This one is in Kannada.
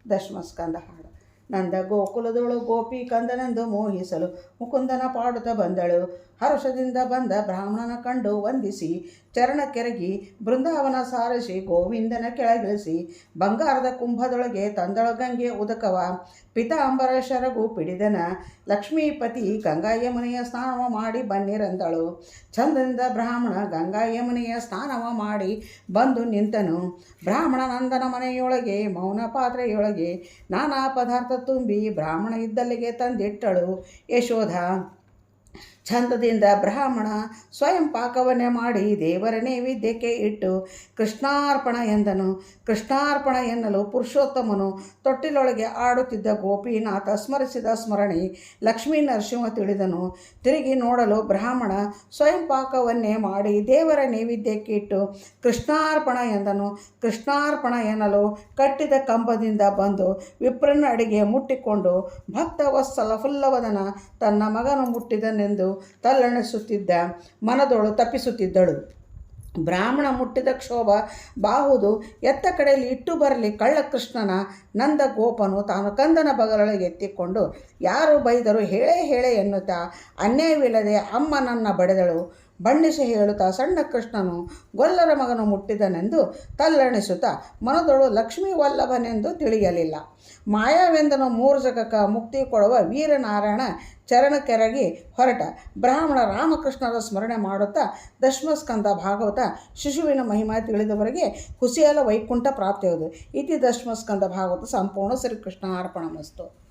ದಶಮಸ್ಕಂದ ಹಾಡು. ನಂದ ಗೋಕುಲದೊಳು ಗೋಪಿ ಕಂದನೆಂದು ಮೋಹಿಸಲು ಮುಕುಂದನ ಪಾಡುತ್ತ ಬಂದಳು. ಹರುಷದಿಂದ ಬಂದ ಬ್ರಾಹ್ಮಣನ ಕಂಡು ವಂದಿಸಿ ಚರಣ ಕೆರಗಿ ಬೃಂದಾವನ ಸಾರಿಸಿ ಗೋವಿಂದನ ಕೆಳಗಿಳಿಸಿ ಬಂಗಾರದ ಕುಂಭದೊಳಗೆ ತಂದಳು ಗಂಗೆ ಉದಕವ. ಪಿತಾಂಬರ ಶರಗು ಪಿಡಿದನ ಲಕ್ಷ್ಮೀಪತಿ ಗಂಗಾ ಯಮುನೆಯ ಸ್ನಾನವ ಮಾಡಿ ಬನ್ನಿರೆಂದಳು. ಚಂದದಿಂದ ಬ್ರಾಹ್ಮಣ ಗಂಗಾ ಯಮುನೆಯ ಸ್ನಾನವ ಮಾಡಿ ಬಂದು ನಿಂತನು. ಬ್ರಾಹ್ಮಣ ನಂದನ ಮನೆಯೊಳಗೆ ಮೌನ ಪಾತ್ರೆಯೊಳಗೆ ನಾನಾ ಪದಾರ್ಥ ತುಂಬಿ ಬ್ರಾಹ್ಮಣ ಇದ್ದಲ್ಲಿಗೆ ತಂದಿಟ್ಟಳು ಯಶೋಧ. ಛಂದದಿಂದ ಬ್ರಾಹ್ಮಣ ಸ್ವಯಂ ಪಾಕವನ್ನೇ ಮಾಡಿ ದೇವರ ನೈವೇದ್ಯಕ್ಕೆ ಇಟ್ಟು ಕೃಷ್ಣಾರ್ಪಣ ಎಂದನು. ಕೃಷ್ಣಾರ್ಪಣ ಎನ್ನಲು ಪುರುಷೋತ್ತಮನು ತೊಟ್ಟಿಲೊಳಗೆ ಆಡುತ್ತಿದ್ದ ಗೋಪಿನಾಥ ಸ್ಮರಿಸಿದ ಸ್ಮರಣೆ ಲಕ್ಷ್ಮೀ ನರಸಿಂಹ ತಿಳಿದನು. ತಿರುಗಿ ನೋಡಲು ಬ್ರಾಹ್ಮಣ ಸ್ವಯಂ ಪಾಕವನ್ನೇ ಮಾಡಿ ದೇವರ ನೈವೇದ್ಯಕ್ಕೆ ಇಟ್ಟು ಕೃಷ್ಣಾರ್ಪಣ ಎಂದನು. ಕೃಷ್ಣಾರ್ಪಣ ಎನ್ನಲು ಕಟ್ಟಿದ ಕಂಬದಿಂದ ಬಂದು ವಿಪ್ರನ ಅಡಿಗೆ ಮುಟ್ಟಿಕೊಂಡು ಭಕ್ತ ವತ್ಸಲ ಫುಲ್ಲವದನ ತನ್ನ ಮಗನು ಮುಟ್ಟಿದನೆಂದು ತಲ್ಲಣಿಸುತ್ತಿದ್ದ ಮನದೊಳು ತಪ್ಪಿಸುತ್ತಿದ್ದಳು. ಬ್ರಾಹ್ಮಣ ಮುಟ್ಟಿದ ಕ್ಷೋಭ ಬಾಹುದು ಎತ್ತ ಕಡೆಯಲ್ಲಿ ಇಟ್ಟು ಬರಲಿ ಕಳ್ಳಕೃಷ್ಣನ ನಂದ ಗೋಪನು ತಾನು ಕಂದನ ಬಗಲೊಳಗೆ ಎತ್ತಿಕೊಂಡು ಯಾರು ಬೈದರು ಹೇಳೇ ಎನ್ನುತ್ತಾ ಅನ್ಯಾಯವಿಲ್ಲದೆ ಅಮ್ಮನನ್ನು ಬಡಿದಳು. ಬಣ್ಣಿಸಿ ಹೇಳುತ್ತಾ ಸಣ್ಣ ಕೃಷ್ಣನು ಗೊಲ್ಲರ ಮಗನು ಮುಟ್ಟಿದನೆಂದು ತಲ್ಲಣಿಸುತ್ತಾ ಮನದೊಳು ಲಕ್ಷ್ಮೀ ವಲ್ಲಭನೆಂದು ತಿಳಿಯಲಿಲ್ಲ. ಮಾಯಾವೆಂದನು ಮೂರು ಜಗಕ್ಕ ಮುಕ್ತಿ ಕೊಡುವ ವೀರನಾರಾಯಣ ಚರಣ ಕೆರಗಿ ಹೊರಟ. ಬ್ರಾಹ್ಮಣ ರಾಮಕೃಷ್ಣರ ಸ್ಮರಣೆ ಮಾಡುತ್ತಾ ದಶಮಸ್ಕಂದ ಭಾಗವತ ಶಿಶುವಿನ ಮಹಿಮಾ ತಿಳಿದವರೆಗೆ ಹುಸಿಯಲ ವೈಕುಂಠ ಪ್ರಾಪ್ತಿಯಾಗುವುದು. ಇತಿ ದಶಮಸ್ಕಂದ ಭಾಗವತ ಸಂಪೂರ್ಣ ಶ್ರೀಕೃಷ್ಣ ಅರ್ಪಣಮಸ್ತು.